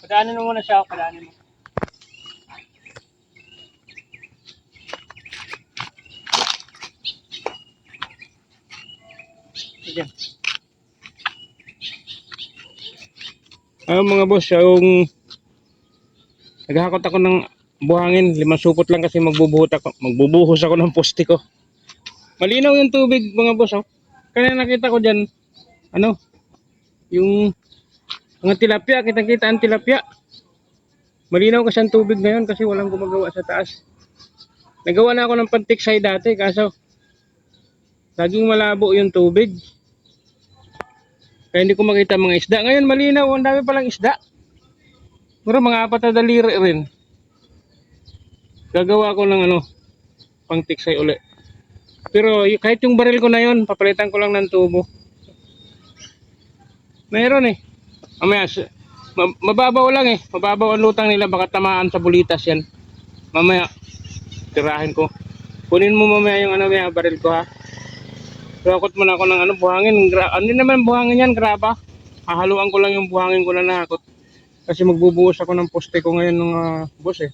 Padaanin mo muna siya, padaanin mo. Sige. Mga boss, yung naghahakot ako ng buhangin, 5 supot lang kasi magbubuhos ako ng poste ko. Malinaw yung tubig mga boss, oh. Kanina nakita ko dyan, ano, yung mga tilapia, kitang-kita ang tilapia. Malinaw kasi ang tubig ngayon kasi walang gumagawa sa taas. Nagawa na ako ng pantiksay dati kaso laging malabo yung tubig. Kaya hindi ko makita mga isda. Ngayon malinaw, ang dami palang isda. Pero mga 4 na daliri rin. Gagawa ko ng ano, pangtiksay uli. Pero kahit yung baril ko na yun, papalitan ko lang ng tubo. Mayroon eh. Mamaya, mababaw lang eh. Mababaw ang lutang nila, baka tamaan sa bulitas yan. Mamaya, tirahin ko. Kunin mo mamaya yung ano, may baril ko ha. Rakot muna ako ng ano, buhangin. Ano naman buhangin yan, graba. Hahaluan ko lang yung buhangin ko na nahakot. Kasi magbubuhos ako ng poste ko ngayon ng boss eh.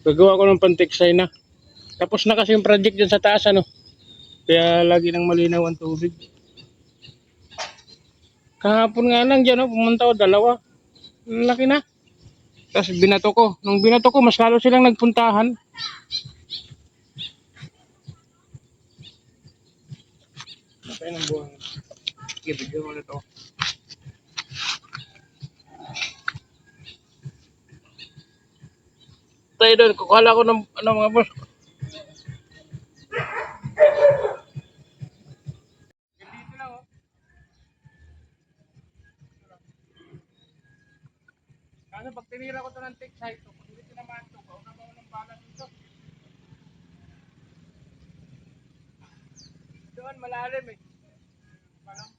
Gagawa ko ng pantiksay na. Tapos na kasi yung project dyan sa taas ano. Kaya lagi nang malinaw ang tubig. Kahapon nga lang dyan, pumunta ko 2. Laki na. Tapos binato ko. Nung binato ko, mas lalo silang nagpuntahan. Napay ng buhang. Sige, bigyan mo na ito. Tayo doon, kukala ko ng ano mga boss. Dito lang oh. Kasi pag tinira ko ito ng tiksay ito, pag hindi tinamaan ito, kaunabaw ng bala dito. Doon malalim eh. Paano?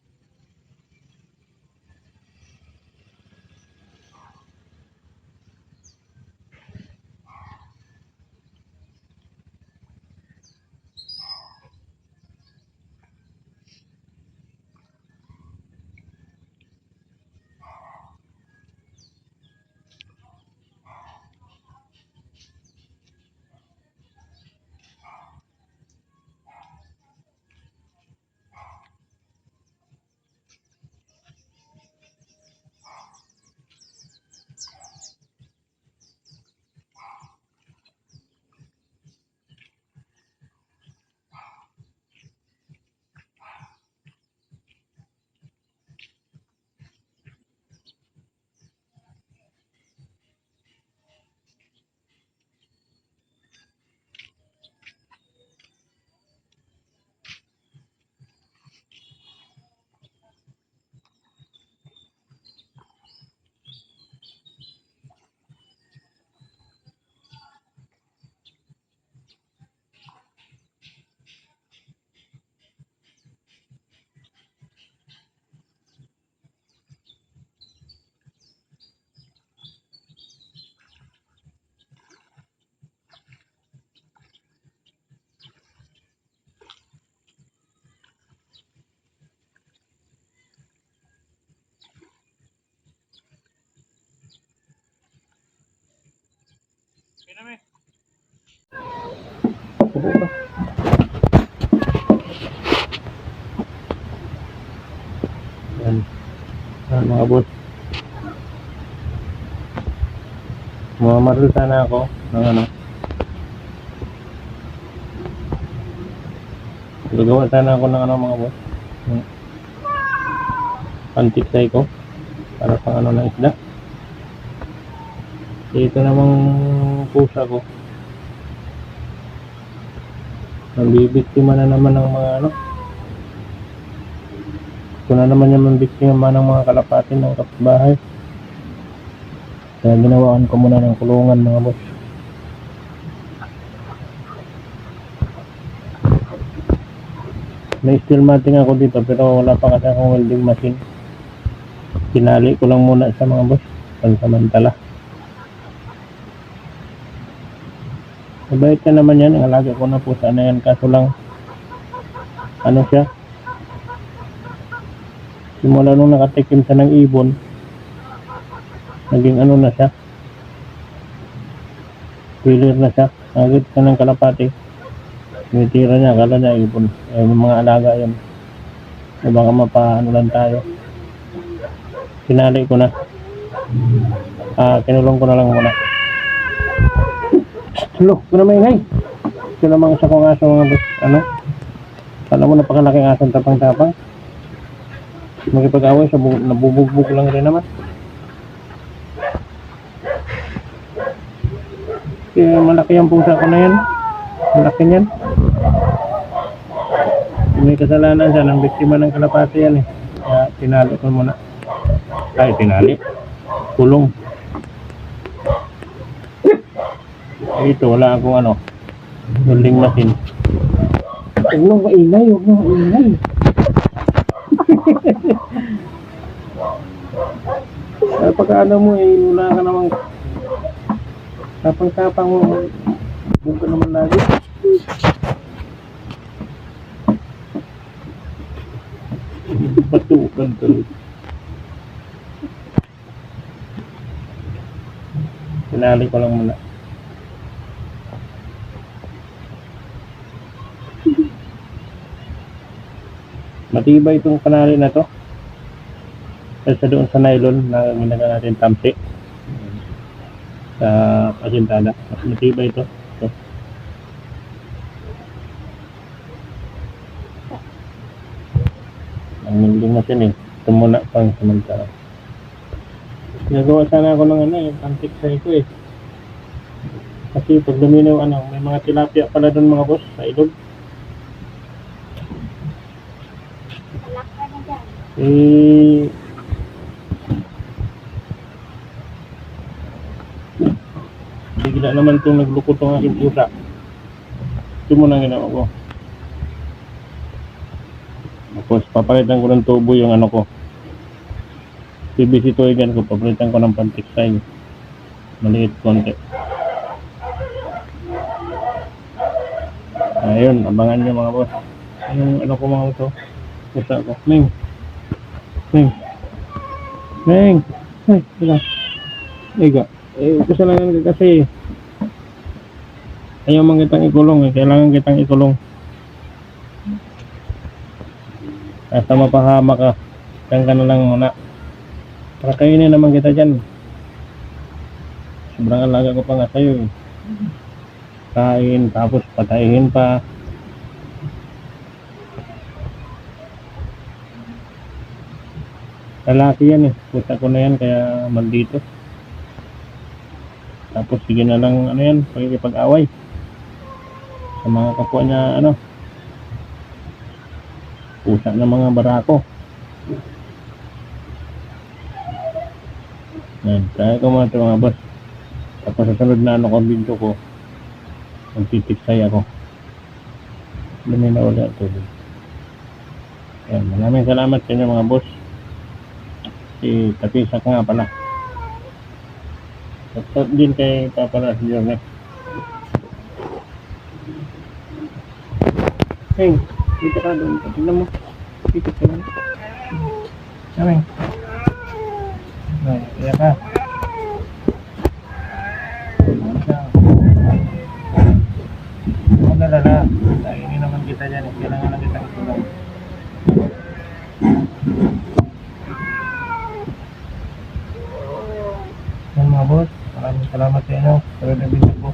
Pinami. Yan. Yan mga boss. Mamaril sana ako ng ano. Gagawa sana ako ng ano mga boss. Pantiksay ko. Para pang ano ng isda. Ito namang pusa ko. Nabibiktima na naman ng mga ano. Ito na naman yung mambiktima ng mga kalapatin ng kapitbahay. Kaya ginawaan ko muna ng kulungan mga boss. May steel matting ako dito pero wala pa kasi akong welding machine. Kinali ko lang muna sa mga boss. Pansamantala. Mabait ka naman yan. Ang alaga ko na pusa na yan. Kaso lang ano siya, simula nung nakatikim siya ng ibon, Naging ano na siya. Wheeler na siya. Agit ka ng kalapati. Tumitira niya, akala niya ibon. Eh, yung mga alaga yun. E baka mapaano lang tayo. Pinali ko na. Kinulong ko na lang muna. Look, ito na maingay. Ito namang isa kong aso mga boss. Ano? Kala mo napakalaking asong tapang-tapang. Magipag-away sa nabubugbog lang rin naman. Kaya malaki ang pusa ko na yan. Malaki niyan. May kasalanan siya ng biktima ng kalapati yan eh. Kaya tinali ko muna. Ay, tinali. Kulong. Ito, wala akong ano. Welding machine. Huwag nang maingay, huwag nang maingay. Pagka ano mo eh, wala ka namang tapang-tapang mo. Huwag ka naman lagi. Batukan tuloy. Tinali ko lang muna. Matibay itong kanali na to. Kasi doon sa nylon na ginagawa natin tampi. Sa pasintada. Mas matibay ito. Ito. Ang welding machine eh. Ito muna pang samantala. Nagawa sana ako ng ano, yung pantik sa ito eh. Kasi pag luminaw ano, may mga tilapia pala doon mga boss sa ilog. Bigla naman itong naglukot ng aking pusa. Ito muna ginawa ko. Tapos papalitan ko ng tubo yung ano ko. PVC tuigan ko, papalitan ko ng pantik sign. Maliit konti. Ayun, abangan nyo mga boss. Yung ano ko mga ito. Pusa ko. Ming! Ming! Ming! Ay, sila. Iga. Kasalanan ka kasi. Ayaw man kitang ikulong eh. Kailangan kitang ikulong. Basta mapahama ka. Diyan ka na lang muna. Para kainin naman kita dyan. Sobrang alaga ko pa nga sa'yo eh. Kain, tapos patayin pa. Lalaki yan eh. Pusa ko na yan kaya maldito. Tapos sige na lang ano yan, pagkikipag-away. Sa mga kapwa niya ano. Pusa ng mga barako. Yan, kaya ko mga ito mga boss. Tapos sa sunod na ano ko video ko, magtitiksay ako. Dumi na ulit ito. Yan, maraming salamat sa inyo mga boss. Si Kapisak nga pala. At din kay Papa na si Jorne. Hey, dito ka doon. Tignan mo. Dito ka doon. Kaming. Ay, kaya ka. Huwag nalala. Kainin naman kita dyan. Kailangan lang kitang itulong. Yan mga boss. Maraming salamat sa inyo. Pero nabili ko.